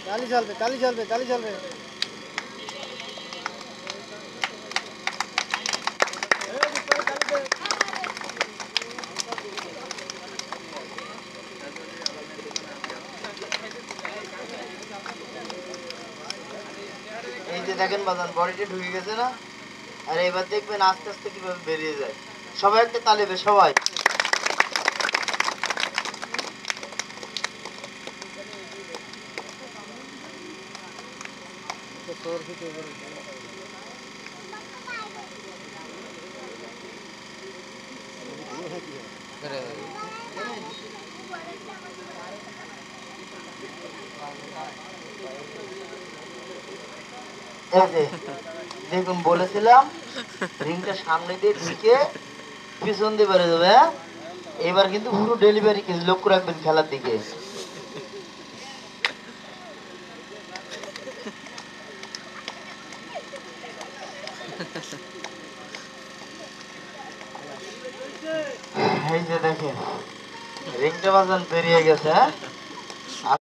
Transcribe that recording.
ताली चलবে ताली चलবে ताली चलবে এই যে দেখেন বাজান বডিটা ঢুকে গেছে না আর এবার দেখবেন আস্তে আস্তে কিভাবে বেরিয়ে যায় সবাই একটা তালি দেবে সবাই দেখুন বলেছিলাম রিংটা সামনে দিয়ে ঢুকে পিছন দিয়ে বেড়ে যাবে এবার কিন্তু পুরো ডেলিভারি কেস লক্ষ্য রাখবেন খেলার দিকে এই যে দেখেন রিংটা বাজান বেরিয়ে গেছে হ্যাঁ